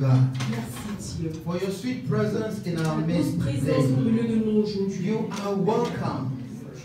God. Merci Dieu. For your sweet presence in our Ta midst douce présence au today. milieu de nous aujourd'hui. You are welcome.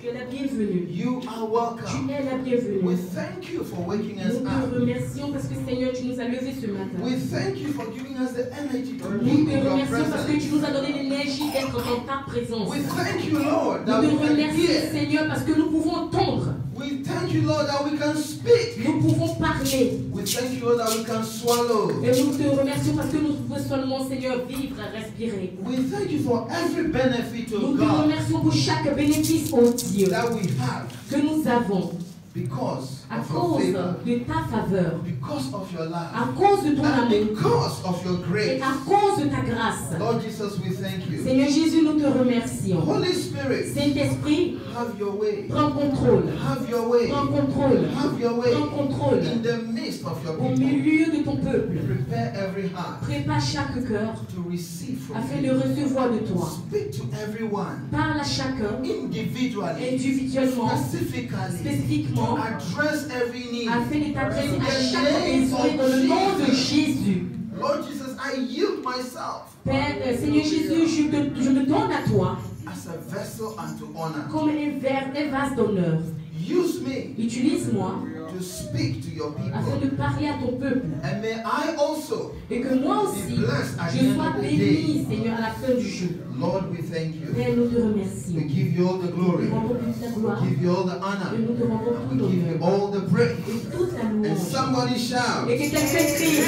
Tu es la bienvenue. You are Tu welcome. es la We bienvenue. thank you for waking us Nous te up. remercions parce que Seigneur, tu nous as levés ce matin. We thank you for giving us the energy to be Nous te in your remercions parce que tu presence. nous as donné l'énergie d'être dans ta présence. We thank you, Lord, that Nous we te can remercions hear. Seigneur parce que nous pouvons entendre. We thank you, Lord, that we can speak. Nous pouvons parler. We thank you, Lord, that we can swallow. Et nous te remercions parce que nous pouvons seulement, Seigneur, vivre et respirer. We thank you for every benefit, Nous of te God, remercions pour chaque bénéfice, oh Dieu, that we have que nous avons because à of your cause favor, de ta faveur, because of your à love, cause de ton and amour because of your et grace. à cause de ta grâce. Lord Jesus, we thank you. Seigneur Jésus, nous te remercions. Holy Spirit, Saint-Esprit, have your way. prends contrôle. Have your way. Prends contrôle. Have your way Prends contrôle. in the midst of your Au people. milieu de ton peuple. Prepare every heart Prépare chaque cœur to receive from afin de you. recevoir de toi. Speak to everyone Parle à chacun individually, individuellement, specifically, spécifiquement, to address every need. afin de t'adresser à chaque besoin dans le nom de Jésus. Lord Jesus, I yield myself Père, Seigneur Jésus, je me donne à toi as a vessel unto honor. comme un vase d'honneur. Use me Utilise-moi to speak to your afin people. de parler à ton peuple. And may I also, Et que moi aussi, je sois béni, Seigneur, à la fin du jour. Lord, we thank you. Père, nous te We remercions. give you all the Nous glory. te rendons toute la gloire We give you all the et honor. nous te rendons And tout we give you l'honneur all the praise. et toute la And louange. somebody shout. Et que quelqu'un crie.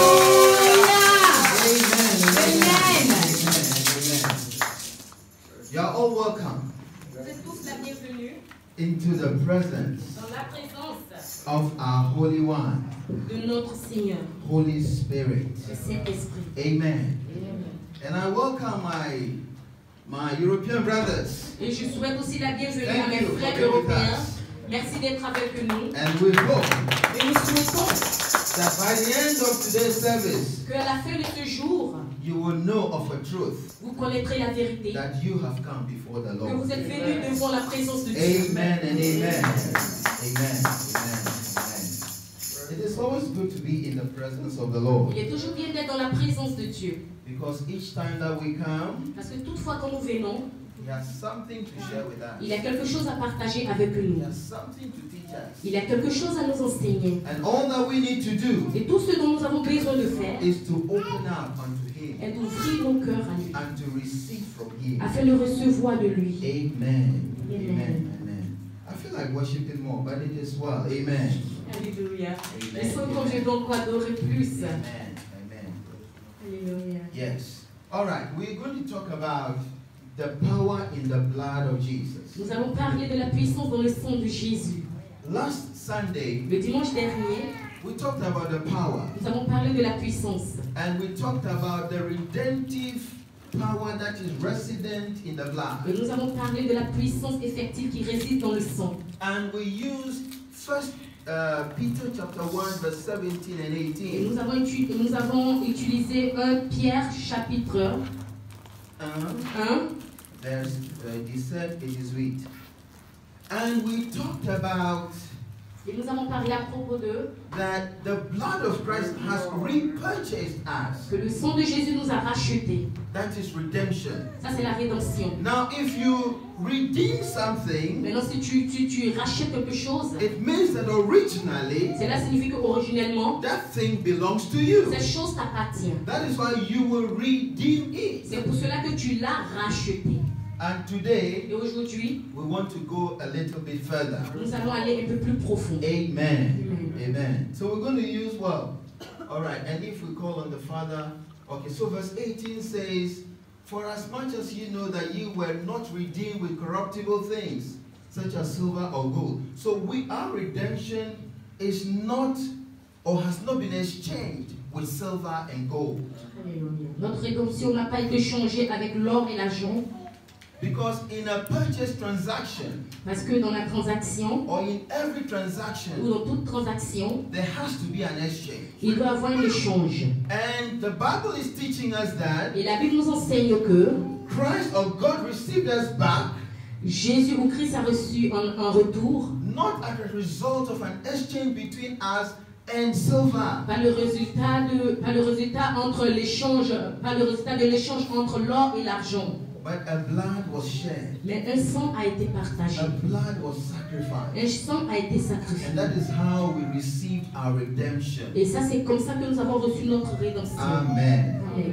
Alléluia! Amen. Amen. You are all welcome Vous êtes tous la bienvenue into the presence dans la présence of our Holy One, de notre Seigneur, Holy Spirit. le Saint-Esprit. Amen. Amen. And I welcome my European brothers. Et je souhaite aussi la bienvenue Thank à mes you for frères being with européens. us. Merci d'être avec nous. And we hope Et nous souhaitons that by the end of today's service, qu'à la fin de ce jour, you will know of a truth vous connaîtrez la vérité, that you have come before the que Lord. vous êtes venus devant la présence de Dieu. Amen and amen. Amen. Amen. Amen. It is always good to be in the presence of the Lord, Il est toujours bien d'être dans la présence de Dieu. because each time that we come, Parce que toutefois, quand nous venons, He has something to share with us. il y a quelque chose à partager avec He nous. has something to teach us. Il y a quelque chose à nous enseigner. And all that we need to do Et tout ce dont nous avons besoin de faire is to open up unto Him est d'ouvrir nos cœurs à lui, and to receive from Him. afin de recevoir de lui. Amen. Amen. Amen. Amen. I feel like worshiping more, but it is well. Amen. Alléluia. Amen. Je sens comme je dois encore adorer plus. Amen. Amen. Alléluia. Yes. All right. We're going to talk about the power in the blood of Jesus. Nous allons parler de la puissance dans le sang de Jésus. Last Sunday, Le dimanche dernier, we talked about the power, nous avons parlé de la puissance. and we talked about the redemptive power that is resident in the blood. Et nous avons parlé de la puissance effective qui réside dans le sang. And we used First Peter chapter 1 verse 17 and Et 18. nous avons utilisé 1 Pierre chapitre 1. There's he said it is wheat. And we talked about Et nous avons parlé à propos de that the blood of Christ has repurchased us. que le sang de Jésus nous a rachetés. That is redemption. Ça, c'est la rédemption. Now, if you redeem something, Maintenant, si tu rachètes quelque chose, it means that originally cela signifie qu'originellement, that thing belongs to you. cette chose t'appartient. That is why you will redeem it. C'est pour cela que tu l'as racheté. And today, Et aujourd'hui, we want to go a little bit further. nous allons aller un peu plus profond. Amen. Amen. So we're going to use, well, all right, and if we call on the Father, okay, so verse 18 says, for as much as you know that you were not redeemed with corruptible things, such as silver or gold. So our redemption is not, or has not been exchanged with silver and gold. Alléluia. Notre rédemption n'a pas été changée avec l'or et l'argent. Because in a purchase transaction, Parce que dans la transaction, or in every ou transaction, dans toute transaction, there has to be an exchange. il doit y avoir un échange. And the Bible is teaching us that Et la Bible nous enseigne que Christ or God received us back Jésus ou Christ a reçu un retour, not as a result of an exchange between us and silver, pas le résultat entre l'échange, pas le résultat de l'échange entre l'or et l'argent. but a blood was shed. Mais un sang a été partagé. A blood was sacrificed. Un sang a été sacrifié. And that is how we received our redemption. Et ça, c'est comme ça que nous avons reçu notre rédemption. Amen. Amen.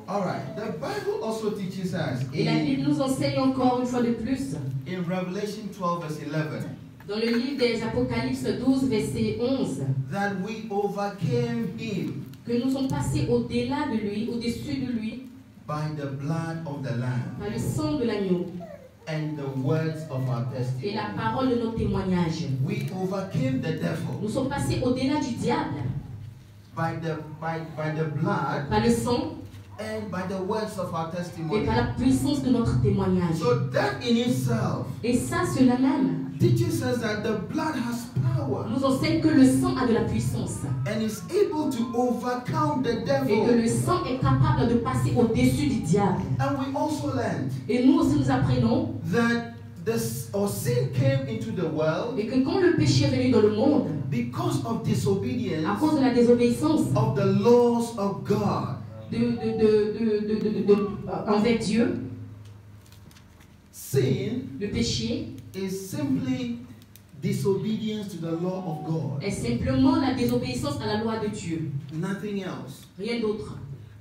All right. The Bible also teaches us Et la Bible nous enseigne encore une fois de plus. in Revelation 12 verse 11 Dans le livre des Apocalypse 12, verset 11, that we overcame him que nous sommes passés au-delà de lui, au-dessus de lui, by the blood of the Lamb par le sang de l'agneau and the words of our et testimony. la parole de notre témoignage. We overcame the devil Nous sommes passés au-delà du diable by the blood par le sang and by the words of our et testimony. par la puissance de notre témoignage. So that in itself Et ça, cela même, teaches us that the blood has power nous enseigne que le sang a de la puissance and is able to overcome the et que devil. le sang est capable de passer au-dessus du diable. And we also learned Et nous aussi, nous apprenons that sin came into the world et que quand le péché est venu dans le monde, because of à disobedience cause de la désobéissance of the laws of God. Envers Dieu, Sin le péché is simply disobedience to the law of God, est simplement la désobéissance à la loi de Dieu, nothing else. rien d'autre.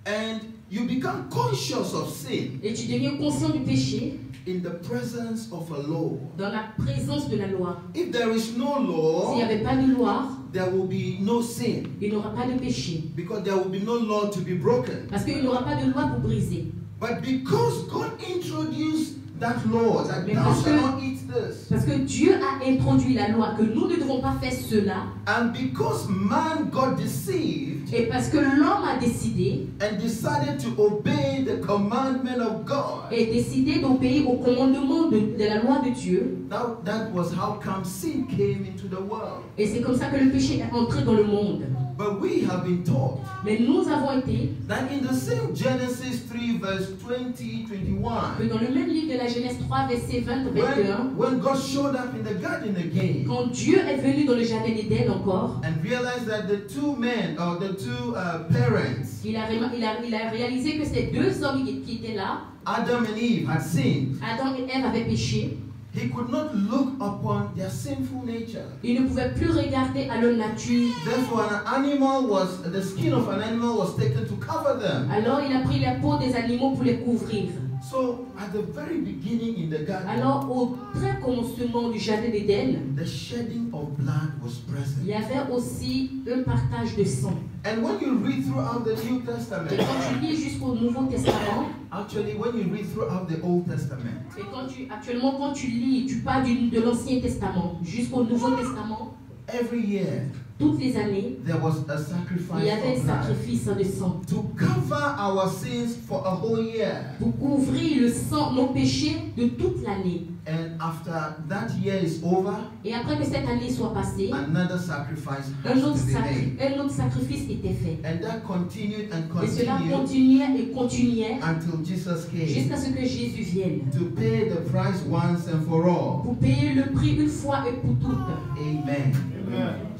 And you become conscious of sin Et tu deviens conscient du péché in the presence of a law. dans la présence de la loi. If there is no S'il law, n'y avait pas de loi, there will be no sin il n'y aura pas de péché. because there will be no law to be broken. Parce qu'il n'y aura pas de loi pour briser. But because God introduced that law, that Mais thou parce shalt que- not eat this, Parce que Dieu a introduit la loi que nous ne devons pas faire cela. and because man got deceived Et parce que l'homme a décidé and decided to obey the commandment of God, et décidé d'obéir au commandement de la loi de Dieu. that was how come sin came into the world. Et c'est comme ça que le péché est entré dans le monde. But we have been taught Mais nous avons été that in the same Genesis 3 verse 20, 21, que dans le même livre de la Genèse 3, verset 20, 21, when God showed up in the garden again quand Dieu est venu dans le jardin d'Éden encore, and realized that the two men or the two parents, il a réalisé que ces deux hommes qui étaient là, Adam and Eve, had sinned, Adam et Ève avaient péché. he could not look upon their sinful nature. Ils ne pouvaient plus regarder à leur nature. Therefore, the skin of an animal was taken to cover them. Alors il a pris la peau des animaux pour les couvrir. So, at the very beginning in the garden, Alors au très commencement du jardin d'Éden, the shedding of blood was il present. y avait aussi un partage de sang. And when you read throughout the New Et Testament, quand tu lis jusqu'au Nouveau Testament, actually, when you read throughout the Old Testament, et quand tu lis, tu pars de l'Ancien Testament jusqu'au Nouveau Testament, every year toutes les années, there was a il sacrifice y avait of un blood sacrifice de sang to cover our sins for a whole year. pour couvrir le sang, nos péchés de toute l'année. And after that year is over, Et après que cette année soit passée, another sacrifice has un autre, to be made. un autre sacrifice était fait. And that continued and Et cela continued continuait et continuait until Jesus came jusqu'à ce que Jésus vienne to pay the price once and for all. pour payer le prix une fois et pour toutes. Amen.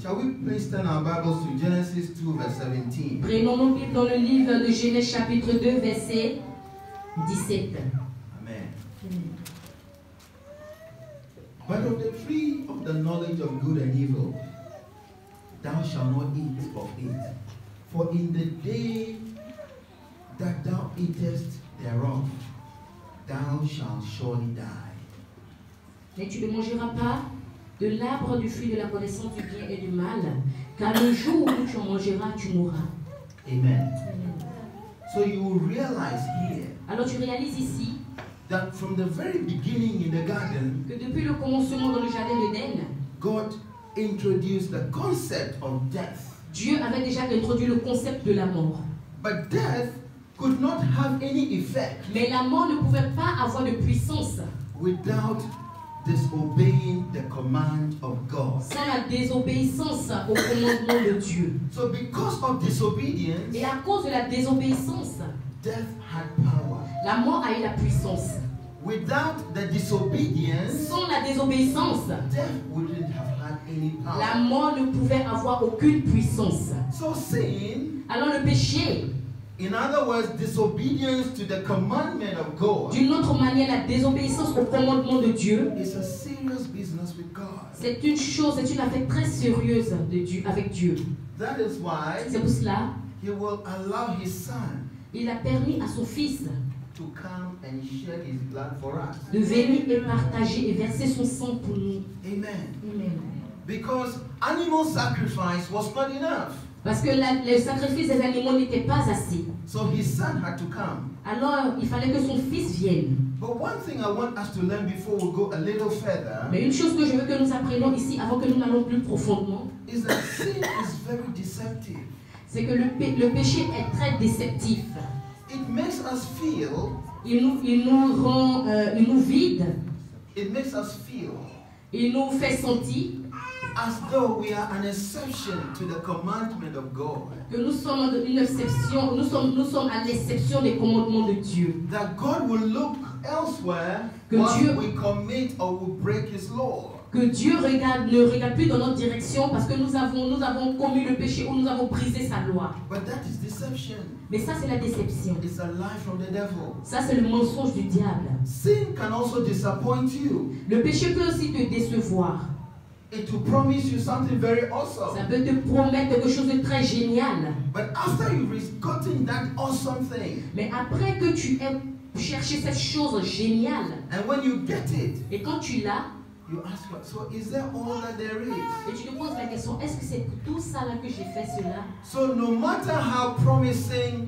Shall we please turn our Bibles to Genesis 2 verse 17? Prenons nos Bibles dans le livre de Genèse chapitre 2 verset 17. Amen. But of the tree of the knowledge of good and evil, thou shalt not eat of it. For in the day that thou eatest thereof, thou shalt surely die. Mais tu ne mangeras pas de l'arbre du fruit de la connaissance du bien et du mal, car le jour où tu en mangeras, tu mourras. Amen. So you will realize here Alors tu réalises ici that from the very beginning in the garden, que depuis le commencement dans le jardin d'Éden, God introduced the concept of death. Dieu avait déjà introduit le concept de la mort. But death could not have any effect Mais la mort ne pouvait pas avoir de puissance without disobeying the command of God. sans la désobéissance au commandement de Dieu. So because of disobedience, Et à cause de la désobéissance, death had power. la mort a eu la puissance. Without the disobedience, Sans la désobéissance, death wouldn't have had any power. La mort ne pouvait avoir aucune puissance. So sin, Alors le péché, in other words, disobedience to the commandment of God, d'une autre manière, la désobéissance au commandement de Dieu, is a serious business with God. c'est une chose, c'est une affaire très sérieuse de Dieu, avec Dieu. That is why C'est pour cela, He will allow His Son il a permis à son Fils to come and shed His blood for us. de venir et partager et verser son sang pour nous. Amen. Amen. Because animal sacrifice was not enough. Parce que le sacrifice des animaux n'était pas assez. So His Son had to come. Alors, il fallait que son Fils vienne. But one thing I want us to learn before we go a little further Mais une chose que je veux que nous apprenions ici, avant que nous n'allons plus profondément, is that sin is very deceptive. c'est que le péché est très déceptif. It makes us feel, Il nous rend, il nous vide, it makes us feel il nous fait sentir as though we are an exception to the commandment of God. que nous sommes une exception, nous sommes à l'exception des commandements de Dieu. That God will look elsewhere Que once Dieu- we commit or we break His law. Que Dieu ne regarde plus dans notre direction parce que nous avons commis le péché ou nous avons brisé sa loi. But that is deception. Mais ça, c'est la déception. It's a lie from the devil. Ça, c'est le mensonge du diable. Sin can also disappoint you. Le péché peut aussi te décevoir. It will promise you something very Ça awesome. peut te promettre quelque chose de très génial. But after you've gotten that awesome thing, Mais après que tu aies cherché cette chose géniale, and when you get it, et quand tu l'as, you ask, so is that all that there is? et tu te poses la question, est-ce que c'est tout ça là que j'ai fait cela? So no matter how promising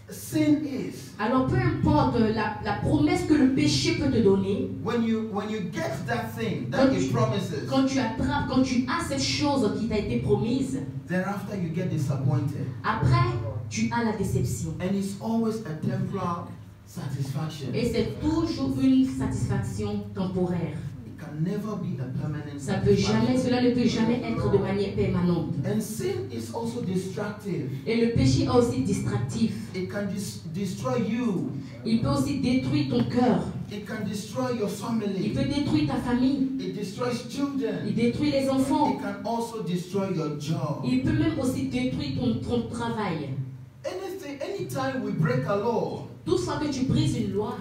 sin is, Alors peu importe la promesse que le péché peut te donner, when you get that thing that Quand it tu- promises, quand tu attrapes, quand tu as cette chose qui t'a été promise, thereafter you get disappointed. après tu as la déception. And it's always a temporal satisfaction. Et c'est toujours une satisfaction temporaire. It can never be a permanent Ça peut jamais, satisfaction. cela ne peut jamais être de manière permanente. And sin is also destructive. Et le péché est aussi distractif. It can destroy you. Il peut aussi détruire ton cœur. It can destroy your Il family. peut détruire ta famille. It destroys children. Il détruit les enfants. It can also destroy your job. Il peut même aussi détruire ton travail. Anytime we break a law, Toutefois que tu brises une loi,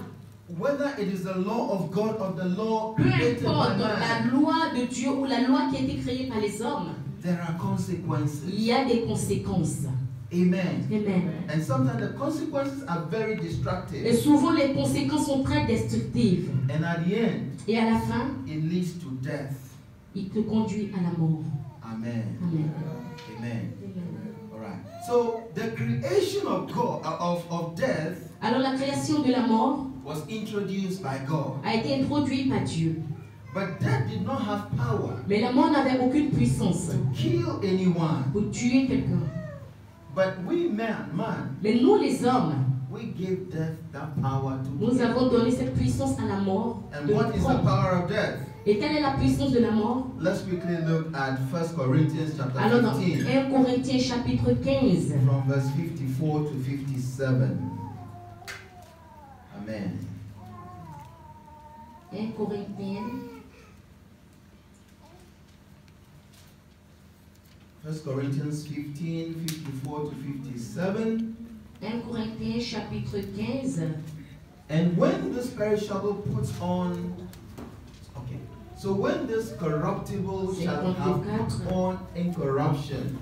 whether it is the law of God or the law peu created by importe la man, loi de Dieu ou la loi qui a été créée par les hommes, there are consequences. il y a des conséquences. Amen. Amen. And sometimes the consequences are very Et destructive. souvent les conséquences sont très destructives. And at the end, Et à la fin, it leads to death. il te conduit à la mort. Amen. Amen. Amen. All right. So the creation of God of death Alors la création de la mort was introduced by God, a été introduite par Dieu. but death did not have power Mais la mort n'avait aucune puissance to kill anyone. pour tuer quelqu'un. But we man, Mais nous les hommes, we give death that power to nous kill. avons donné cette puissance à la mort And de what nous is the prendre. power of death? Et quelle est la puissance de la mort? Let's quickly look at 1 Corinthians chapter Alors dans 15, 1 Corinthiens chapitre 15, from verse 54 to 57. Amen. 1 Corinthiens 1 Corinthians 15, 54 to 57. 1 Corinthiens chapitre 15. And when this perishable puts on, okay, so when this corruptible shall have put on incorruption,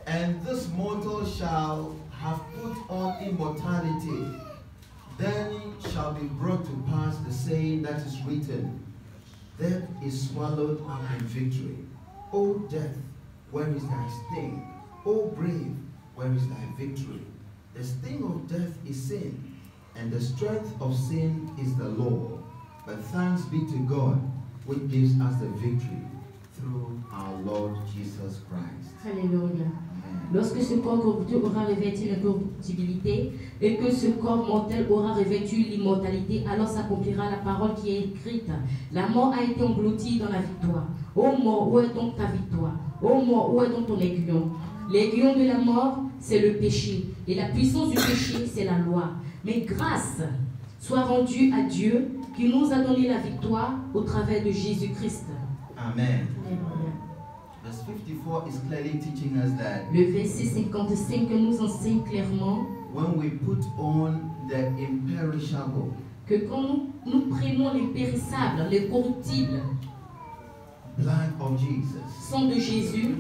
and this mortal shall have put on immortality, then shall be brought to pass the saying that is written, death is swallowed up in victory. O death, where is thy sting? O grave, where is thy victory? The sting of death is sin, and the strength of sin is the law. But thanks be to God, which gives us the victory through our Lord Jesus Christ. Alléluia. Amen. Lorsque ce corps corruptible aura revêtu l'incorruptibilité et que ce corps mortel aura revêtu l'immortalité, alors s'accomplira la parole qui est écrite. La mort a été engloutie dans la victoire. Ô mort, où est donc ta victoire? Ô mort, où est donc ton aiguillon? L'aiguillon de la mort, c'est le péché. Et la puissance du péché, c'est la loi. Mais grâce soit rendue à Dieu qui nous a donné la victoire au travers de Jésus-Christ. Amen. Alléluia. Verse 54 is clearly teaching us that Le verset 55 nous enseigne clairement when we put on the imperishable, que quand nous prenons l'impérissable, le corruptible, blood of Jesus, sang de Jésus,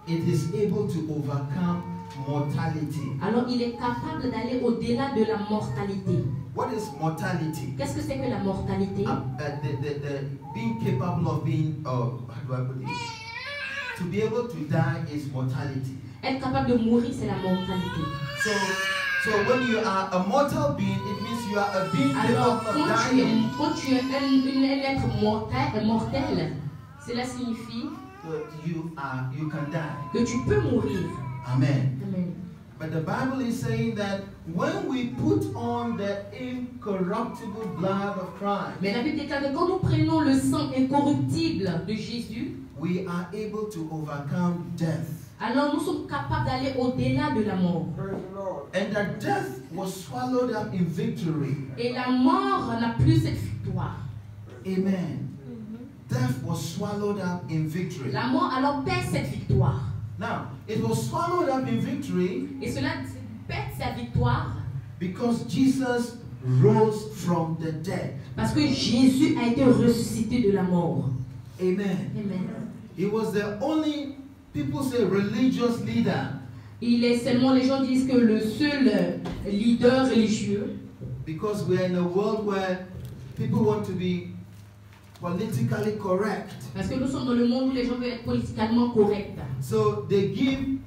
it is able to overcome mortality. alors il est capable d'aller au-delà de la mortalité. What is mortality? Qu'est-ce que c'est que la mortalité? The being capable of being, how do I put it? To be able to die is mortality. Être capable de mourir, c'est la mortalité. So when you are a mortal being, it means you are a being Alors, capable of dying. quand tu es un être mortel, cela signifie That you can die. que tu peux mourir. Amen. Amen. But the Bible is saying that when we put on the incorruptible blood of Christ, Mais la Bible déclare que quand nous prenons le sang incorruptible de Jésus, we are able to overcome death. alors nous sommes capables d'aller au-delà de la mort. And that death was swallowed up in victory. Et la mort n'a plus cette victoire. Amen. Death was swallowed up in victory. La mort alors perd cette victoire. Now, it was swallowed up in victory Et cela perd sa victoire because Jesus rose from the dead. parce que Jésus a été ressuscité de la mort. Amen. Amen. He was the only, people say, religious leader. Il est seulement, les gens disent que le seul leader religieux, Because we are in a world where people want to be politically correct. parce que nous sommes dans le monde où les gens veulent être politiquement corrects. So they give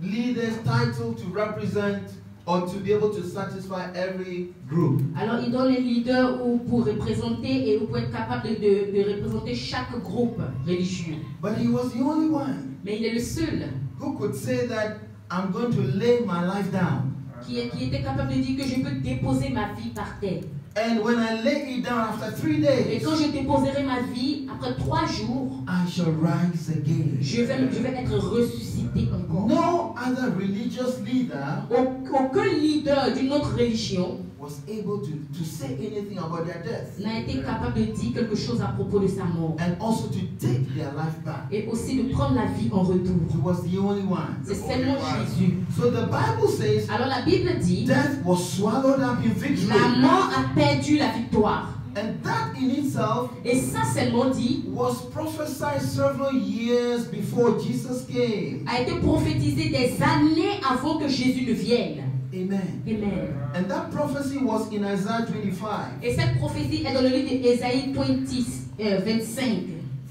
leaders title to represent or to be able to satisfy every group. Alors ils donnent les leaders pour représenter et pour être capable de représenter chaque groupe religieux. But he was the only one Mais il est le seul who could say that I'm going to lay my life down. qui était capable de dire que je peux déposer ma vie par terre. And when I lay it down after 3 Et days, quand je déposerai ma vie, après 3 jours, I shall rise again. je vais être ressuscité encore. No other religious leader Aucun leader d'une autre religion was able to say anything about their death n'a été capable de dire quelque chose à propos de sa mort. and also to take their life back. Et aussi de prendre la vie en retour. He was the only one. C'est seulement Jésus. So the Bible says Alors la Bible dit, death was swallowed up in victory. la mort a perdu la victoire. And that in itself Et ça seulement dit, was prophesied several years before Jesus came. a été prophétisé des années avant que Jésus ne vienne. Amen. Amen. And that prophecy was in Isaiah 25 Et cette prophétie est dans le livre d'Ésaïe 25,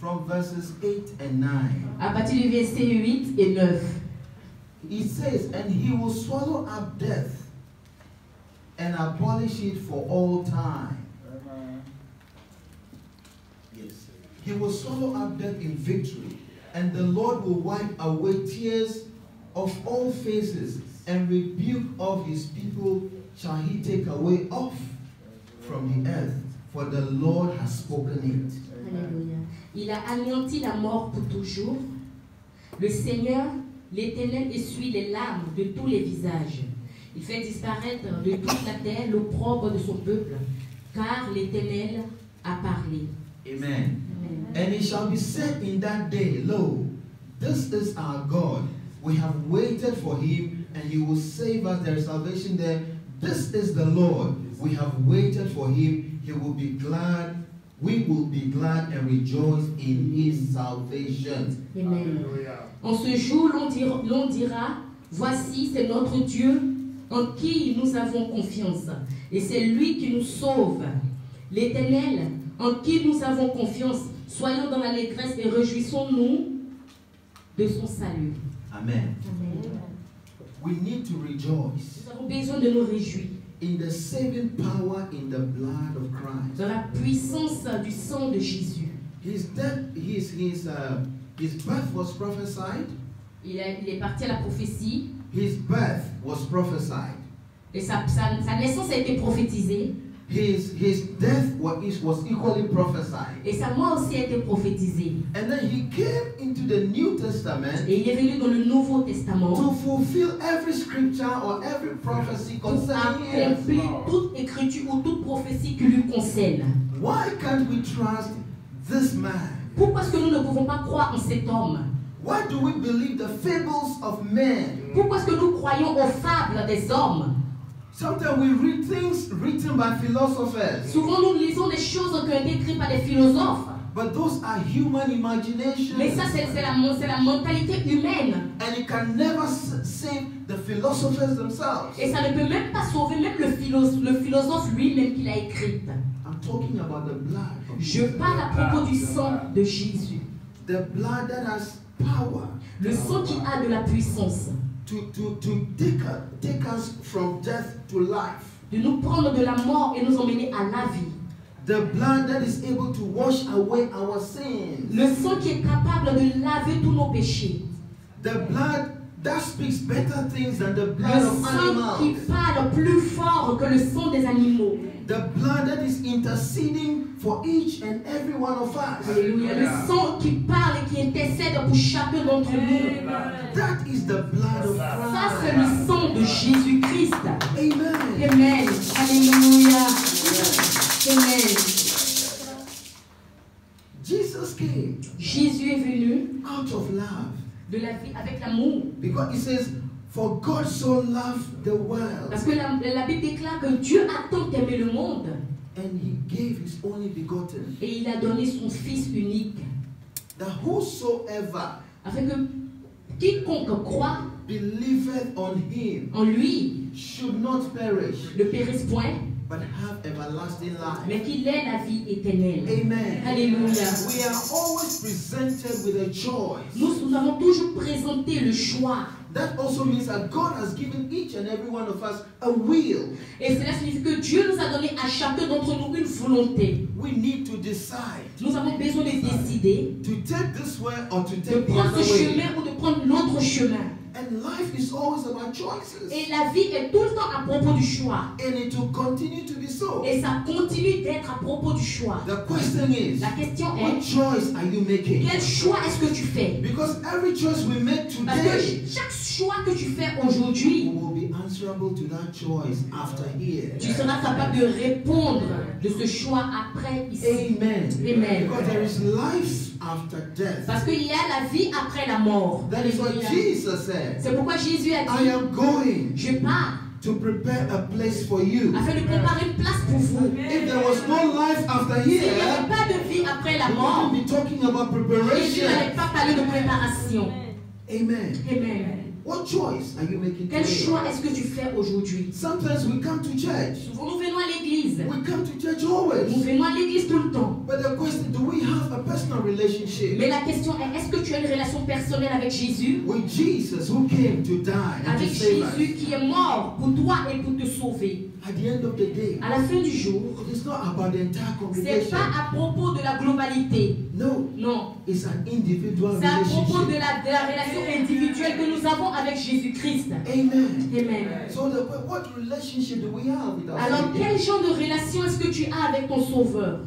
from verses 8 and 9. à partir du verset 8 et 9. It says, and he will swallow up death and abolish it for all time. Yes. He will swallow up death in victory, and the Lord will wipe away tears of all faces, and rebuke of his people shall he take away off from the earth, for the Lord has spoken it. Alléluia. Il a anéanti la mort pour toujours. Le Seigneur, l'Éternel, essuie les larmes de tous les visages. Il fait disparaître de toute la terre l'opprobre de son peuple, car l'Éternel a parlé. Amen. Amen. And it shall be said in that day, Lo, this is our God. We have waited for him, and he will save us. There is salvation there. This is the Lord. We have waited for him. He will be glad. We will be glad and rejoice in his salvation. Amen. En ce jour, l'on dira, voici, c'est notre Dieu en qui nous avons confiance. Et c'est lui qui nous sauve. L'Éternel en qui nous avons confiance. Soyons dans l'allégresse et réjouissons-nous de son salut. Amen. Amen. We need to rejoice Nous avons besoin de nous réjouir in the saving power in the blood of Christ. dans la puissance du sang de Jésus. His death, his birth was prophesied. Il est parti à la prophétie His birth was prophesied. et sa naissance a été prophétisée His death was equally prophesied. et sa mort aussi a été prophétisée. And then he came into the New Testament Et il est venu dans le Nouveau Testament to fulfill every scripture or every prophecy pour concerning him. accomplir toute écriture ou toute prophétie qui lui concerne. Why can't we trust this man? Pourquoi est-ce que nous ne pouvons pas croire en cet homme? Why do we believe the fables of men? Pourquoi est-ce que nous croyons aux fables des hommes? Sometimes we read things written by philosophers, Souvent nous lisons des choses qui ont été écrites par des philosophes. but those are human imaginations, Mais ça, c'est la mentalité humaine. and it can never save the philosophers themselves. Et ça ne peut même pas sauver même le philosophe lui-même qui l'a écrite. I'm talking about the blood. Of Je Jesus. parle à propos du sang de Jésus. The blood that has power Le sang qui a de la puissance. to take us from death to life. De nous prendre de la mort et nous emmener à la vie. The blood that is able to wash away our sins. Le sang qui est capable de laver tous nos péchés. The blood that speaks better things than the Le blood of sang qui animals. parle plus fort que le sang des animaux. The blood that is interceding for each and every one of us. Alléluia. Le sang qui parle et qui intercède pour chacun d'entre nous. That is the blood of Ça, c'est Christ. le sang de Jésus-Christ. Amen. Amen. Alléluia. Amen. Jesus came Jésus est venu out of love de la vie avec l'amour. because he says, "For God so loved the world, Parce que la Bible déclare que Dieu a tant aimé le monde and he gave his only begotten, et il a donné son Fils unique that whosoever afin que quiconque croit believeth on him en lui should not perish, ne périsse point, but have everlasting life." mais qu'il ait la vie éternelle. Amen. Alléluia. We are always presented with a choice. Nous avons toujours présenté le choix. That also means that God has given each and every one of us a will. Et cela signifie que Dieu nous a donné à chacun d'entre nous une volonté. We need to decide Nous avons besoin de décider to take this way or to de take the prendre other ce way. chemin ou de prendre l'autre chemin. And life is always about choices. Et la vie est tout le temps à propos du choix. And it will continue to be so. Et ça continue d'être à propos du choix. The question is, La question what est, choice are you making? quel choix est-ce que tu fais? Because every choice we make Parce today, que chaque choix que tu fais we aujourd'hui, will be answerable to that choice after here. tu seras capable de répondre de ce choix après ici. Amen. Amen. Because there is life after death. Parce qu'il y a la vie après la mort. That is what Jesus said. C'est pourquoi Jésus a I dit, am going je pars to prepare a place for you. afin de préparer une place pour vous. If there was no life after S'il n'y here, avait pas de vie après la we mort, wouldn't be talking about Jésus preparation. n'allait pas parler de préparation. Amen. Amen. What choice are you making Quel today? choix est-ce que tu fais aujourd'hui? Sometimes we come to church. Souvent nous venons à l'église. We come to church Nous always. venons à l'église tout le temps. But the question, do we have a personal relationship Mais la question est, est-ce que tu as une relation personnelle avec Jésus? with Jesus who came to die and Avec to save us? Jésus qui est mort pour toi et pour te sauver. At the end of the day, À la fin du jour, it is not about the entire c'est congregation. pas à propos de la globalité. No, Non. it's an individual C'est à propos de relationship. la relation individuelle que nous avons avec Jésus-Christ. Amen. Amen. So what relationship do we have with our Alors, Savior? quel genre de relation est-ce que tu as avec ton Sauveur?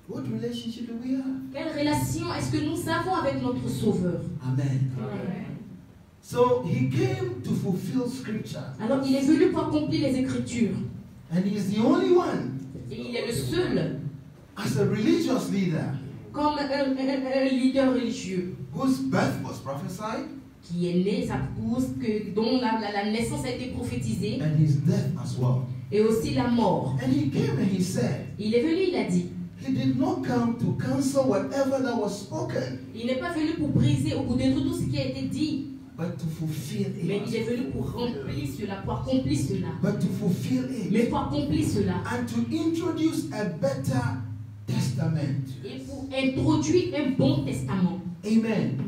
What relationship do we have? Quelle relation est-ce que nous avons avec notre Sauveur? Amen. Amen. So he came to fulfill scripture, Alors, il est venu pour accomplir les Écritures. and he is the only one Et il est le seul, as a religious leader comme un leader religieux, whose birth was prophesied qui est né, sa pousse, dont la naissance a été prophétisée, and his death as well. et aussi la mort. And he came and he said, Il est venu, il a dit. he did not come to cancel whatever that was spoken, Il n'est pas venu pour briser ou pour détruire tout ce qui a été dit, but to fulfill mais il it. est venu pour remplir cela, pour accomplir cela. But to fulfill Mais it pour accomplir cela, and to introduce a better testament. et pour introduire un bon testament. Amen.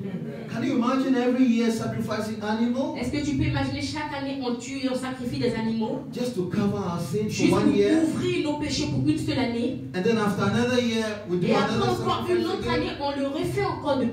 Can you imagine every year sacrificing animal Est-ce que tu peux imaginer chaque année on tue et on sacrifie des animaux just to cover our sins juste for pour 1 year? couvrir nos péchés pour une seule année, And then after another year, we do et après another encore une sacrifice autre again. année on le refait encore de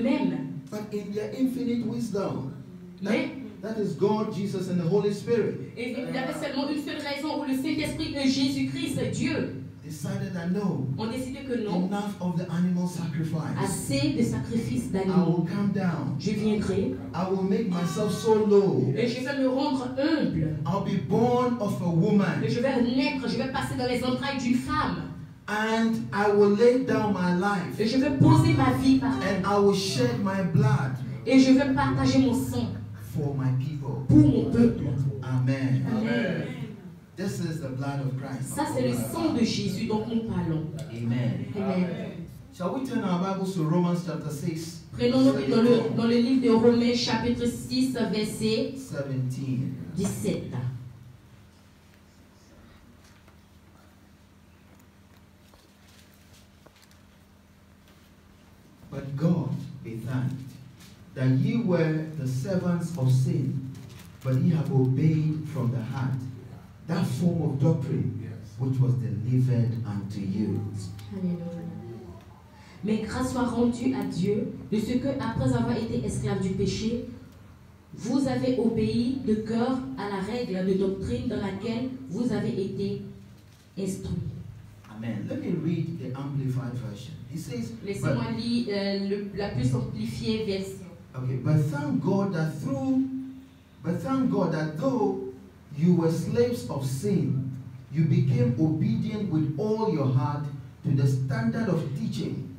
même. But in their infinite wisdom, Mais that is God, Jesus, and the Holy Spirit, et il y avait seulement une seule raison où le Saint-Esprit et Jésus-Christ, Dieu, decided that no, ont décidé que non, enough of the animal sacrifice. assez de sacrifices I will d'animaux. come down. Je viendrai I will make myself so low. et je vais me rendre humble. I'll be born of a woman. Et je vais naître, je vais passer dans les entrailles d'une femme. And I will lay down my life. Et je vais poser ma vie par terre. And I will shed my blood. Et je vais partager mon sang For my people. pour mon peuple. Amen. Amen. This is the blood of Christ. Ça, c'est le sang de Jésus dont nous parlons. Amen. Amen. Shall we turn our Bibles to Romans chapter 6? Prenons-nous dans le livre de Romains, chapitre 6, verset 17. But God be thanked that ye were the servants of sin, but ye have obeyed from the heart that form of doctrine which was delivered unto you. Alléluia. Mais grâce soit rendue à Dieu de ce que, après avoir été esclaves du péché, vous avez obéi de cœur à la règle de doctrine dans laquelle vous avez été instruits. Amen. Let me read the Amplified Version. It says, Laissez-moi lire la plus amplifiée version. okay, but thank God that though you were slaves of sin, you became obedient with all your heart to the standard of teaching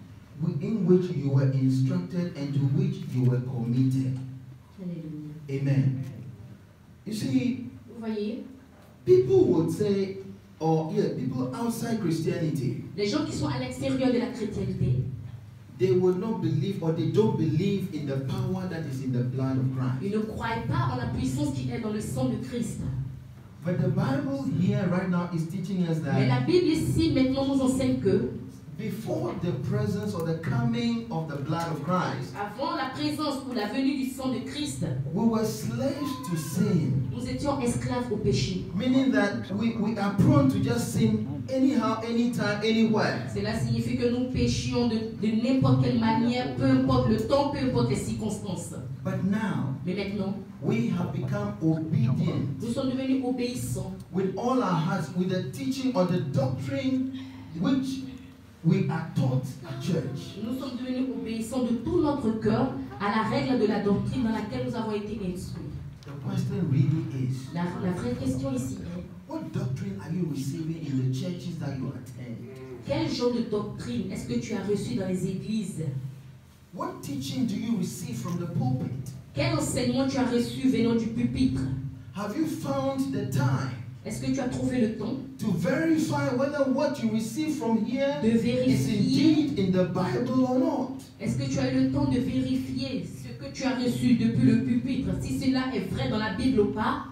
in which you were instructed and to which you were committed. Alléluia. Amen. You see, Vous voyez, people would say, people outside Christianity, les gens qui sont à l'extérieur de la chrétienté, they will not believe or they don't believe in the power that is in the blood of Christ. ils ne croient pas en la puissance qui est dans le sang de Christ. But the Bible here right now is teaching us Mais la that Bible ici maintenant nous enseigne que before the presence or the coming of the blood of Christ, avant la présence ou la venue du sang de Christ, we were slaves to sin. nous étions esclaves au péché. Meaning that we are prone to just sin anyhow, anytime, anywhere. Cela signifie que nous péchions de n'importe quelle manière, peu importe le temps, peu importe les circonstances. But now, Mais maintenant, we have become obedient nous sommes devenus obéissants with all our hearts, with the teaching or the doctrine which we are taught at church. Nous sommes devenus obéissants de tout notre cœur à la règle de la doctrine dans laquelle nous avons été instruits. The question really is, La vraie question ici est, what doctrine are you receiving in the churches that you attend? quel genre de doctrine est-ce que tu as reçu dans les églises? What teaching do you receive from the pulpit? Quel enseignement tu as reçu venant du pupitre? Have you found the time Est-ce que tu as trouvé le temps to verify whether what you receive from here de is vérifier? indeed in the Bible or not? Est-ce que tu as eu le temps de vérifier ce que tu as reçu depuis le pupitre, si cela est vrai dans la Bible ou pas?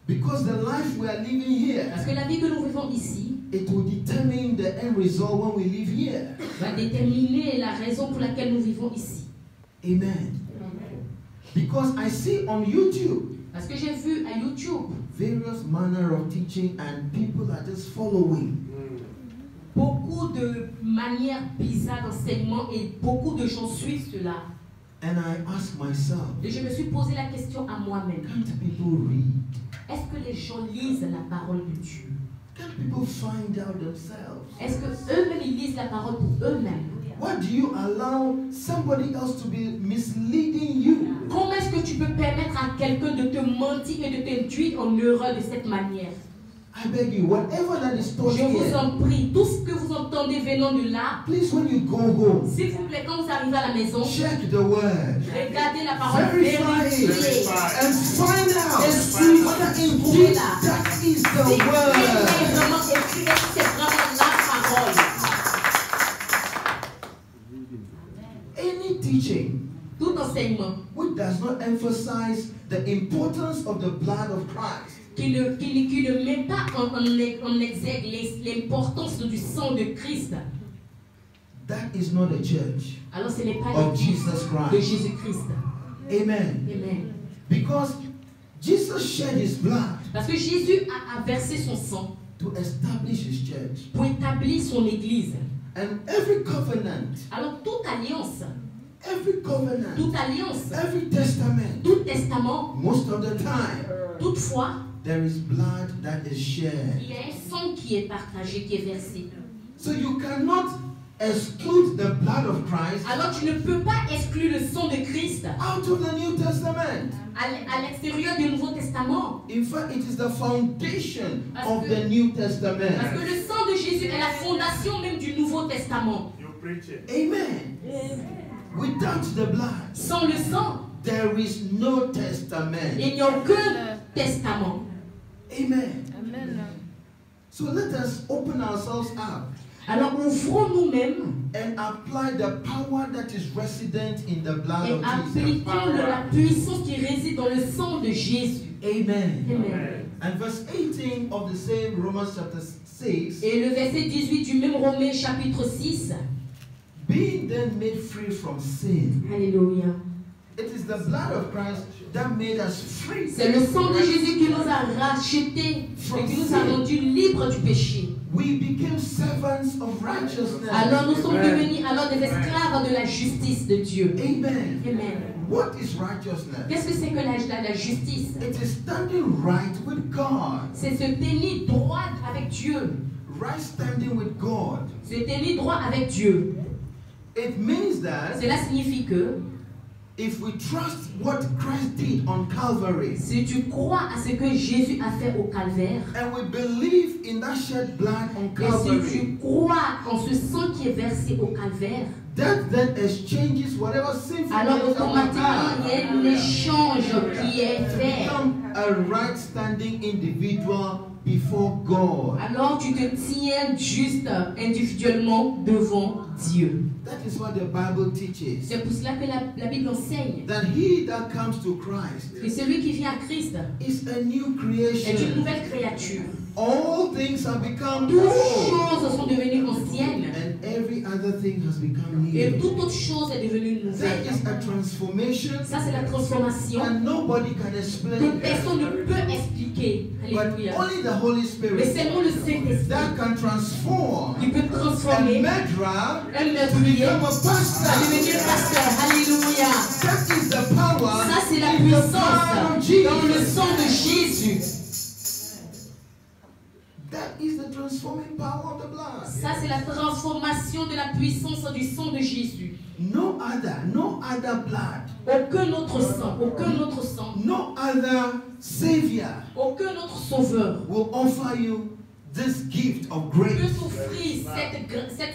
Because the life we are living here, Parce que la vie que nous vivons ici it will determine the end result when we live here. va déterminer la raison pour laquelle nous vivons ici. Amen. Because I see on YouTube Parce que j'ai vu à YouTube various manner of teaching and people are just following. beaucoup de manières bizarres d'enseignement et beaucoup de gens suivent cela. And I ask myself, Et je me suis posé la question à moi-même. can't people read? Est-ce que les gens lisent la parole de Dieu? Can't people find out themselves? Est-ce que eux-mêmes ils lisent la parole pour eux-mêmes? Why do you allow somebody else to be misleading you? Comment est-ce que tu peux permettre à quelqu'un de te mentir et de t'induire en erreur de cette manière? I beg you, whatever that is taught Je vous here, en prie, tout ce que vous entendez venant de là, please when you go home, s'il vous plaît, quand vous arrivez à la maison, check the word, regardez la parole, verify it, vérifiez. and find out Verify. whether indeed that is the Si word. c'est vraiment écrit, est-ce que c'est vraiment la parole? Any teaching Tout enseignement which does not emphasize the importance of the blood of Christ qui ne met pas en exergue l'importance du sang de Christ, that is not a church alors ce n'est pas of l'église Jesus de Christ. Jésus-Christ. Amen. Amen. Because Jesus shed his blood Parce que Jésus a versé son sang to establish his church. pour établir son église. And every covenant, Alors toute alliance, every testament, tout testament, most of the time, toutefois, there is blood that is shared. il y a un sang qui est partagé, qui est versé. So you cannot exclude the blood of Christ alors tu ne peux pas exclure le sang de Christ out of the New Testament. à l'extérieur du Nouveau Testament. In fact, it is the foundation Parce of que- the New Parce Testament. que le sang de Jésus est la fondation même du Nouveau Testament. You preach it. Amen. Without the blood, Sans le sang, there is no testament. il n'y a aucun testament. Amen. Amen. So let us open ourselves up Alors ouvrons nous-mêmes and apply the power that is resident in the blood et of Jesus. appliquons la puissance qui réside dans le sang de Jésus. Amen. Amen. And verse 18 of the same Romans chapter 6, Et le verset 18 du même Romains chapitre 6. being then made free from sin. Alléluia. It is the blood of Christ that made us free. C'est le sang de Jésus qui nous a rachetés et qui nous a rendus libres du péché. We became servants of righteousness. Alors nous sommes devenus alors des esclaves de la justice de Dieu. Amen. Amen. What is righteousness? Qu'est-ce que c'est que la justice? It is standing right with God. C'est se tenir droit avec Dieu. Right standing with God. Se tenir droit avec Dieu. It means that Cela signifie que if we trust what Christ did on Calvary si tu crois à ce que Jésus a fait au calvaire, and we believe in that shed blood on et si Calvary, tu crois en ce sang qui est versé au calvaire, that then exchanges whatever sinful alors things that we automatiquement il y a un have échange qui est to fait. become a right standing individual before God. Alors tu te tiens juste individuellement devant Dieu. That is what the Bible teaches. C'est pour cela que la Bible enseigne That he that comes to Christ que celui qui vient à Christ is a new est une creation. nouvelle créature. All things have become Toutes old, choses sont devenues anciennes and every other thing has become et new. toute autre chose est devenue That nouvelle. is a transformation Ça c'est la transformation and nobody can que explain. personne ne peut expliquer. But Alléluia. only the Holy Mais Spirit seulement le Saint-Esprit that can transform qui peut a transformer murderer un to meurtrier become a à pastor. devenir pasteur. Alléluia. That is the power Ça c'est la in the blood of puissance dans le Jesus. sang de Jésus. That is the transforming power of the blood. Ça c'est la transformation de la puissance du sang de Jésus. No other blood, Aucun autre sang, no other Savior aucun autre sauveur will offer you this gift of peut grace. t'offrir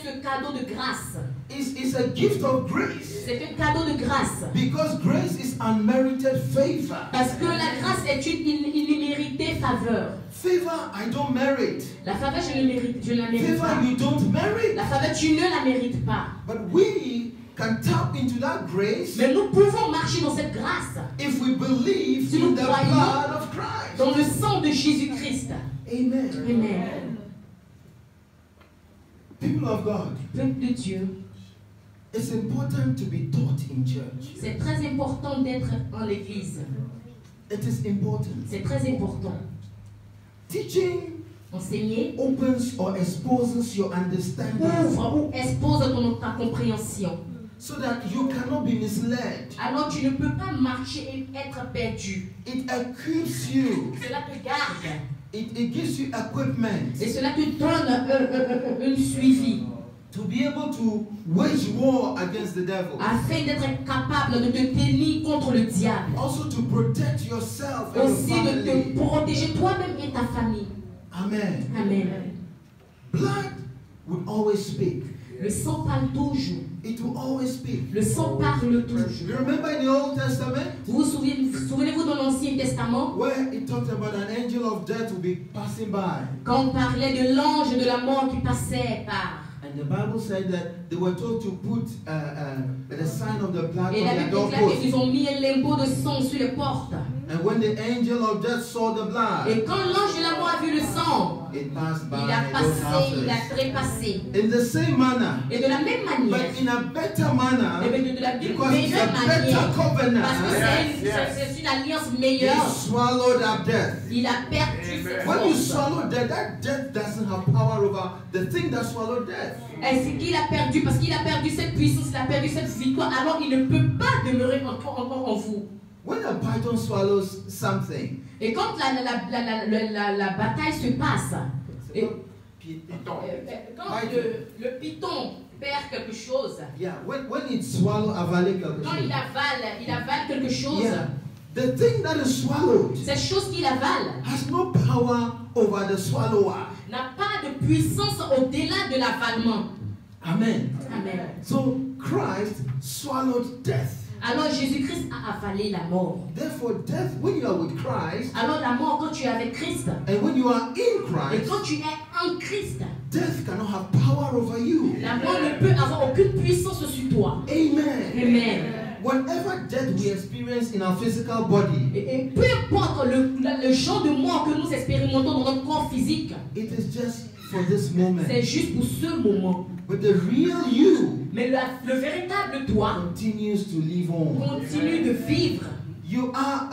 ce cadeau de grâce. It's a gift of grace C'est un cadeau de grâce. because grace is unmerited favor. Parce que la grâce est une imméritée faveur. Favor I don't merit. La faveur, je ne la mérite Favor pas. you don't merit. La faveur, tu ne la mérites pas. But we can tap into that grace Mais nous pouvons marcher dans cette grâce, if we believe Si in nous the croyons blood of Christ. dans le sang de Jésus-Christ. Amen. Amen. People of God, Peuple de Dieu, it's important to be taught in church. c'est très important d'être en l'église. It is important. C'est très important. Teaching Enseigner opens or exposes your understanding ouvre ou expose ta compréhension. so that you cannot be misled. Alors tu ne peux pas marcher et être perdu. It equips you. Cela te garde It gives you equipment et cela te donne un suivi to be able to wage war against the devil. afin d'être capable de te tenir contre le diable. Also to protect yourself and your Aussi de family. te protéger toi-même et ta famille. Amen. Amen. Blood would always speak. Le sang parle toujours. It will always speak. Le sang parle You toujours. remember in the Old Testament Vous vous souvenez-vous dans l'Ancien Testament where it talked about an angel of death will be passing by. quand on parlait de l'ange de la mort qui passait par. And the Bible said that they were told to put the sign of the blood Et on la their Bible déclare doorpost. qu'ils ont mis un limbeau de sang sur les portes. And when the angel of death saw the blood, Et quand l'ange de la mort a vu le sang, it passed by il a those passé, il a houses. trépassé. In the same manner, Et de la même manière, but in a better et manner, de la because it's meilleure a better manière, parce que covenant, c'est une alliance he meilleure, swallowed up death. il a perdu cette When you force. swallow death, that death doesn't have power over the thing that swallowed death. Et c'est qu'il a perdu, parce qu'il a perdu cette puissance, il a perdu cette victoire, alors il ne peut pas demeurer encore en vous. When a python swallows something, Et quand la bataille se passe, et, quand le python perd quelque chose, Yeah, when it swallow, avaler quelque quand chose. il avale quelque chose, Yeah, the thing that is swallowed cette chose qu'il avale has no power over the swallower. n'a pas de puissance au-delà de l'avalement. Amen. Amen. So Christ swallowed death. Alors Jésus-Christ a avalé la mort. Therefore, death, when you are with Christ, Alors la mort, quand tu es avec Christ, and when you are in et Christ, quand tu es en Christ, death cannot have power over you. la mort ne peut avoir aucune puissance sur toi. Amen. Amen. Whatever death we experience in our physical body, Et peu importe le genre de mort que nous expérimentons dans notre corps physique, it is just for this moment. c'est juste pour ce moment. But the real you Mais le véritable toi continues to live on. continue de vivre. You are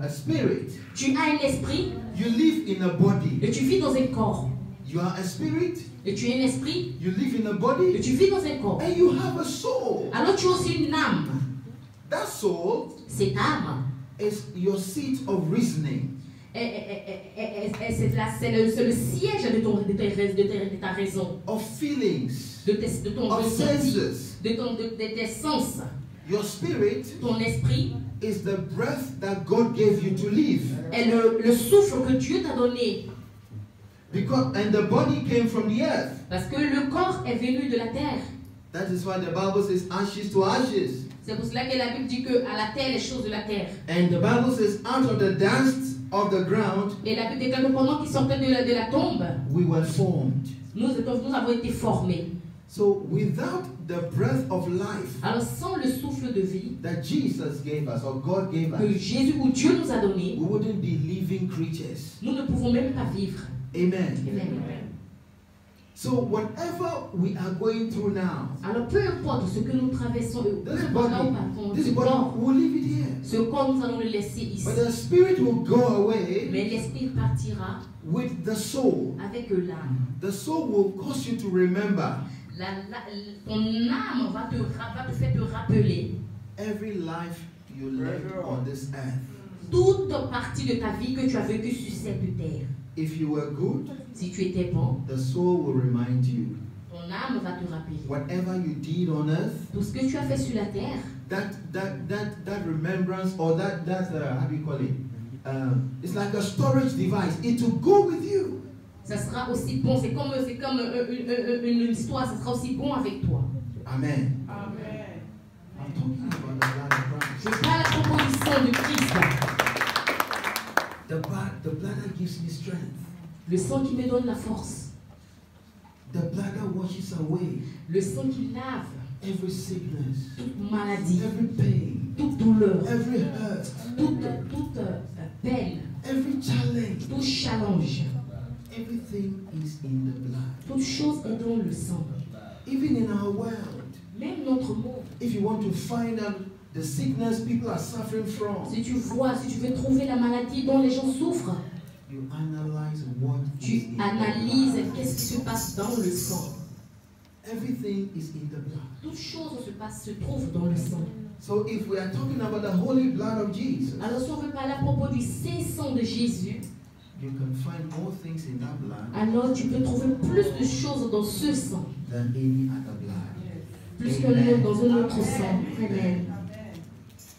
a spirit. Tu as un esprit You live in a body. et tu vis dans un corps. You are a spirit. Et tu es un esprit You live in a et body. tu vis dans un corps. And you have a soul. Alors tu as aussi une âme. That soul Cette âme, is your seat of reasoning. c'est le siège de ta raison, Of feelings. de ton Of ressenti, senses. de tes sens. Your spirit Ton esprit is the breath that God gave you to live. est le souffle que Dieu t'a donné. And the body came from the earth. Parce que le corps est venu de la terre. That is why the Bible says ashes to ashes. C'est pour cela que la Bible dit que à la terre, les choses de la terre. And the Bible says out of the dust of the ground, Et la Bible déclare que pendant qu'ils sortaient de la tombe, we were formed. nous avons été formés. So without the breath of life Alors sans le souffle de vie that Jesus gave us or God gave que us, Jésus ou Dieu nous a donné, we wouldn't be living creatures. nous ne pouvons même pas vivre. Amen. Amen. So whatever we are going through now, Alors peu importe ce que nous traversons, peu this importe là où body, partons, this ce body, corps, we'll leave it here. ce corps, nous allons le laisser ici. But the spirit will go away Mais l'esprit partira with the soul. avec l'âme. The soul will cause you to remember Ton âme va te faire te rappeler every life you lived on this earth. toute partie de ta vie que tu as vécue sur cette terre. If you were good, Si tu étais bon, the soul will remind you. ton âme va te rappeler. Whatever you did on earth, Tout ce que tu as fait sur la terre, that remembrance or that how do you call it? It's like a storage device. It will go with you. ça sera aussi bon. C'est comme une histoire, ça sera aussi bon avec toi. Amen. Amen. I'm talking about the blood of Christ. Je parle à propos du sang de Christ. The blood that gives me strength. Le sang qui me donne la force. The blood that washes away Le sang qui lave every sickness, toute maladie, every pain, toute douleur, every hurt, toute peine, every challenge. tout challenge. Everything is in the blood. Toute chose est dans le sang. Even in our world, Même notre monde. if you want to find out the sickness people are suffering from, Si tu veux trouver la maladie dont les gens souffrent, you analyze what is tu in the analyses blood. qu'est-ce qui se passe dans le sang. Everything is in the blood. Toute chose se trouve dans le sang. So if we are talking about the holy blood of Jesus, Alors si on veut parler à propos du saint sang de Jésus, you can find more things in that blood alors tu peux trouver plus de choses dans ce sang, than any other blood. plus que dans un autre sang. Amen.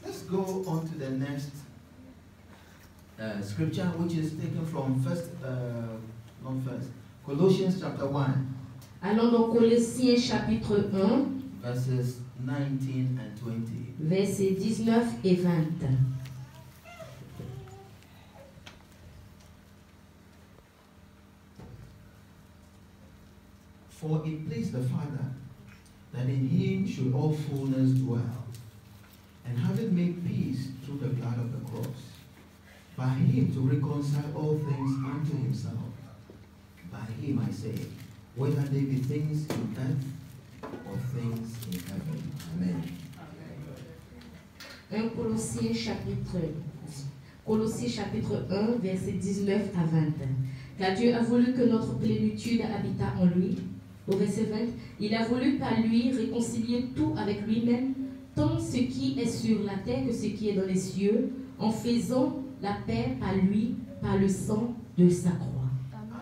Let's go on to the next scripture, which is taken from Colossians chapter 1, Allons dans Colossiens chapitre 1, verses 19 and 20. versets 19 et 20. For it pleased the Father that in him should all fullness dwell, and having made peace through the blood of the cross, by him to reconcile all things unto himself. By him, I say, whether they be things in earth or things in heaven. Amen. 1 Colossiens chapitre 1, versets 19 à 20. Car Dieu a voulu que notre plénitude habitât en lui. Au verset 20, il a voulu par lui réconcilier tout avec lui-même, tant ce qui est sur la terre que ce qui est dans les cieux, en faisant la paix par lui, par le sang de sa croix.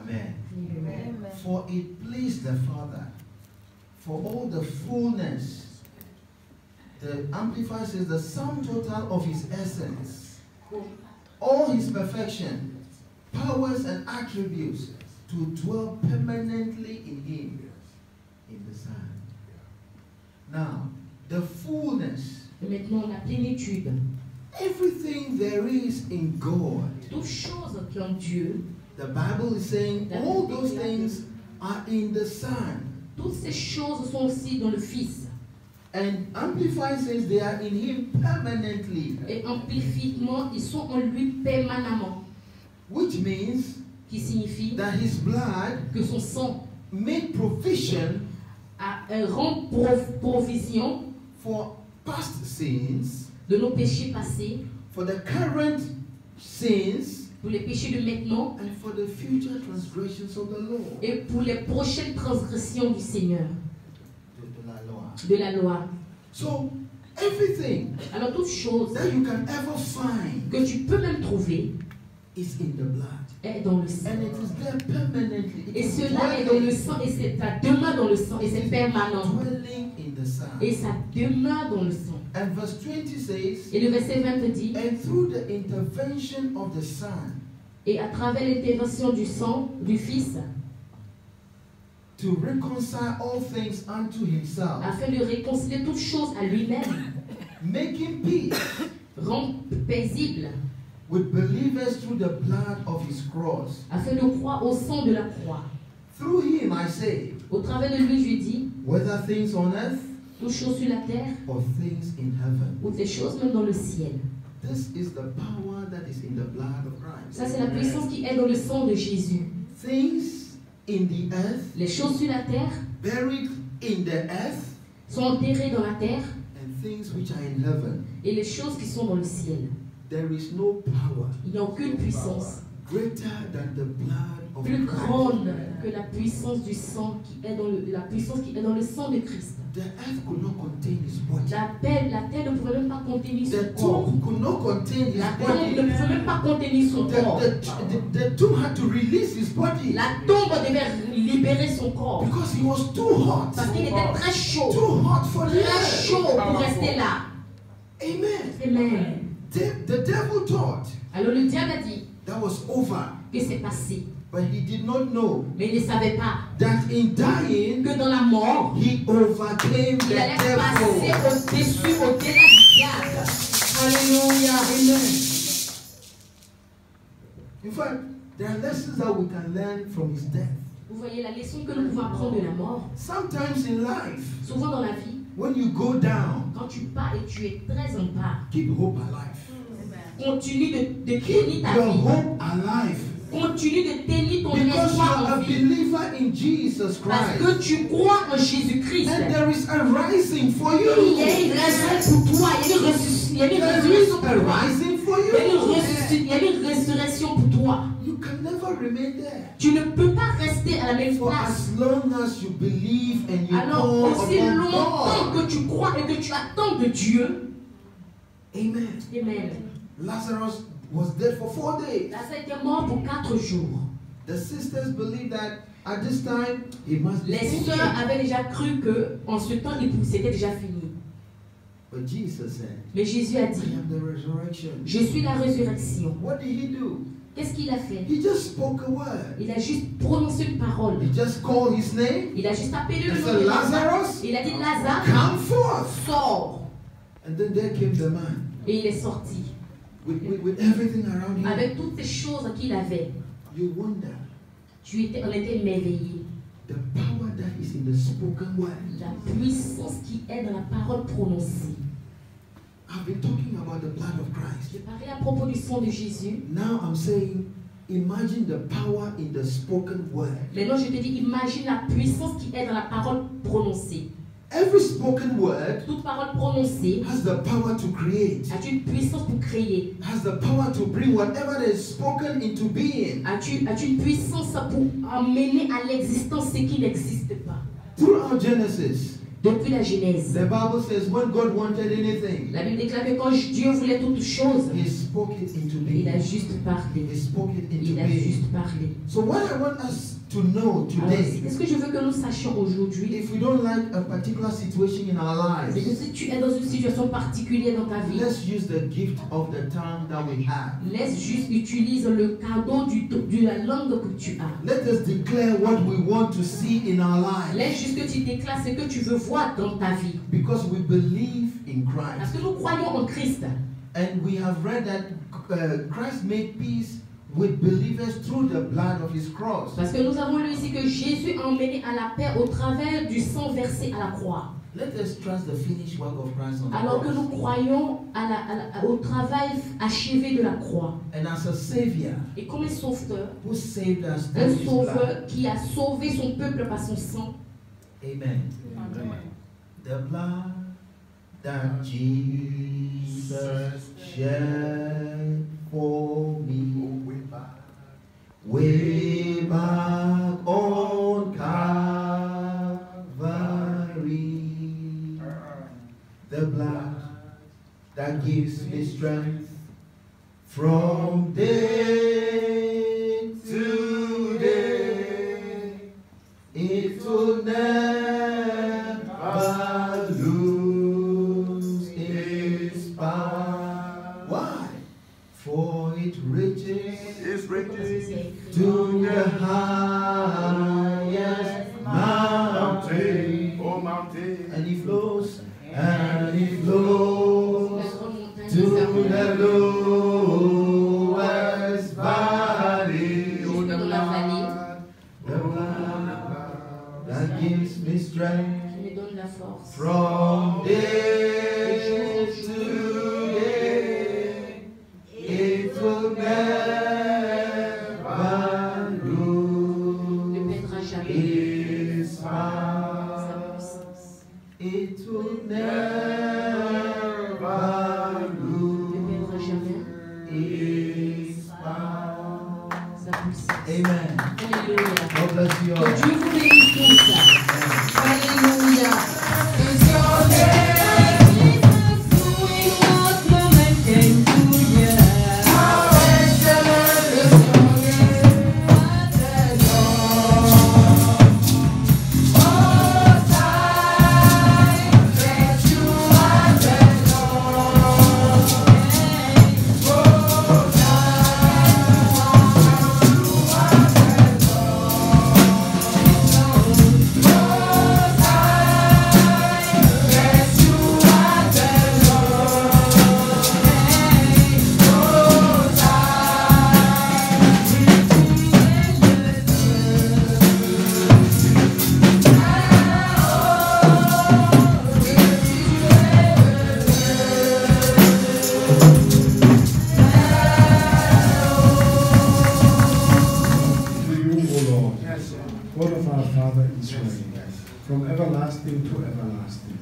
Amen. Amen. For it pleased the Father. for all the fullness. The Amplifier says the sum total of his essence, all his perfection, powers and attributes, to dwell permanently in him, in the Son. Now, the fullness. Et maintenant, la plénitude. Everything there is in God. Toutes choses qui ont Dieu. The Bible is saying all those things are in the Son. Toutes ces choses sont aussi dans le Fils. And Amplified says they are in him permanently. Et amplifiquement, ils sont en lui permanemment. Which means Qui signifie that his blood que son sang made provision rend provision for past sins, de nos péchés passés, for the current sins, pour les péchés de maintenant and for the future transgressions of the law. et pour les prochaines transgressions du Seigneur, De la loi. de la loi. So, everything Alors toute chose that you can ever find que tu peux même trouver is in the blood. est dans le sang. And it is there permanently. It Et is cela est dans le sang, et ça demeure dans le sang, et c'est permanent. dwelling in the Son. Et ça demeure dans le sang. And verse 20 says, Et le verset 20 dit, and through the intervention of the Son, et à travers l'intervention du sang du Fils, to reconcile all things unto himself, afin de réconcilier toutes choses à lui-même, making peace rend paisible, with believers through the blood of his cross. afin de croire au sang de la croix. Through him, I say, Au travers de lui, je dis, whether things on earth toutes choses sur la terre, or things in heaven. ou des choses même dans le ciel. This is the power that is in the blood of Christ. Ça, c'est la puissance qui est dans le sang de Jésus. Things in the earth, Les choses sur la terre buried in the earth, sont enterrées dans la terre, and things which are in heaven. et les choses qui sont dans le ciel. There is no power Il n'y a aucune puissance greater than the blood of plus Christ. grande que la puissance du sang qui est dans la puissance qui est dans le sang de Christ. The earth could not contain his body. La terre ne pouvait même pas contenir son The corps. tomb could not contain his La tombe ne body. pouvait même pas contenir son corps. The tomb had to release his body La tombe devait libérer son corps because he was too hot. parce qu'il était très chaud, Too hot for the très earth. chaud pour rester là. Amen. Amen. The devil thought Alors le diable a dit that was over, que c'est passé, but he did not know mais il ne savait pas that in dying que dans la mort, he overcame the il allait passer devil. au-dessus, au-delà du diable. Hallelujah. Amen. In fact, there are lessons that we can learn from his death. Vous voyez la leçon que nous pouvons apprendre de la mort. Sometimes in life, Souvent dans la vie, when you go down, quand tu pars et tu es très en bas, keep hope alive. continue de tenir Keep ta your vie. hope alive. Continue de tenir ton Because you espoir are en a vie. believer in Jesus Parce Christ. que tu crois en Jésus-Christ. And there is a rising for Il y a you. une raison pour toi. Il y a une There is résurrection a pour toi. rising for Il y a you. une résurrection pour toi. You can never remain there. Tu ne peux pas rester à la même For place. as long as you believe and you Alors, call aussi upon longtemps God. que tu crois et que tu attends de Dieu. Amen. Amen. Lazarus was dead for 4 days. Lazare était mort pour 4 jours. The sisters believed that at this time he must be Les dead. sœurs avaient déjà cru que en ce temps, c'était déjà fini. But Jesus said, Mais Jésus a I dit, am the resurrection. je suis la résurrection. What did he do? Qu'est-ce qu'il a fait? He just spoke a word. Il a juste prononcé une parole. He just called his name. Il a juste appelé He le nom said, de Lazare. Lazarus, Il a dit Lazare, come forth. sors. And then there came the man Et il est sorti. with everything around him. Avec toutes ces choses qu'il avait. You wonder On était émerveillés. the power that is in the spoken word. La puissance qui est dans la parole prononcée. I've been talking about the blood of Christ. Je parlais à propos du sang de Jésus. Now I'm saying, imagine the power in the spoken word. Maintenant, je te dis, imagine la puissance qui est dans la parole prononcée. Every spoken word Toute parole prononcée has the power to create, a une puissance pour créer. has the power to bring whatever is spoken into being. As-tu une puissance pour amener à l'existence ce qui n'existe pas. Throughout Genesis, Depuis la Genèse, the Bible says when God wanted anything, la Bible déclare que quand Dieu voulait toutes choses, He spoke it into il a being. juste parlé. He spoke it into Il a being. juste parlé. So what I want us to know today. Est-ce que je veux que nous sachions aujourd'hui? If we don't like a particular situation in our C'est que lives, si tu es dans une situation particulière dans ta vie, let's use the gift of the tongue that we have. laisse juste utilise le cadeau de la langue que tu as. Let us declare what we want to see in our lives. Laisse juste que tu déclares ce que tu veux voir dans ta vie. Because we believe in Parce Christ. que nous croyons en Christ. And we have read that Christ made peace with believers through the blood of his cross. Parce que nous avons lu ici que Jésus a emmené à la paix au travers du sang versé à la croix. Let us trust the finished work of Christ on the Alors que nous cross. croyons au travail achevé de la croix. And as a savior Et comme un sauveteur, who saved us un through his blood. sauveur qui a sauvé son peuple par son sang. Amen. The blood that Jesus shed for me way back on Calvary. The blood that gives me strength from day to day. It will never lose its power. Why? For it reaches to the highest mountain, Oh, mountain. and it flows to the lowest valley. Jusque dans la vallée, The blood that gives me strength qui me donne la force. from day to day. It will never Ne lose perdra jamais its sa power. puissance. It will never Ne lose perdra jamais its power. sa puissance. Amen. Alléluia. God bless you Que all. Dieu vous bénisse tous. Alléluia. God of our Father Israel, from everlasting to everlasting.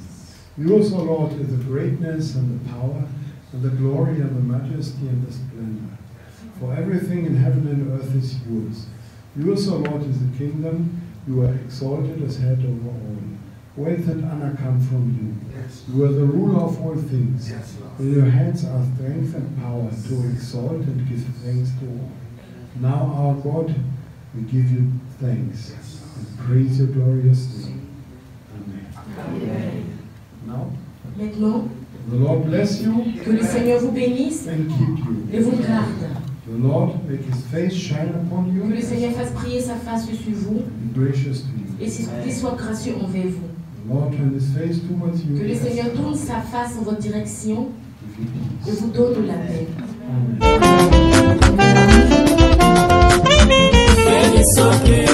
Yours, O Lord, is the greatness and the power and the glory and the majesty and the splendor. For everything in heaven and earth is yours. Yours, O Lord, is the kingdom. You are exalted as head over all. Wealth and honor come from you. You are the ruler of all things. In your hands are strength and power to exalt and give thanks to all. Now, our God, we give you thanks and praise your glorious name. Amen. Now, Maintenant, the Lord bless you que le Seigneur vous bénisse and keep you. et vous garde. The Lord make his face shine upon you Que le Seigneur fasse briller sa face sur vous and be gracious to you. et qu'il soit gracieux envers vous. The Lord turn his face towards you Que le and Seigneur tourne sa face en votre direction give you et peace. vous donne la paix. Amen. And it's okay.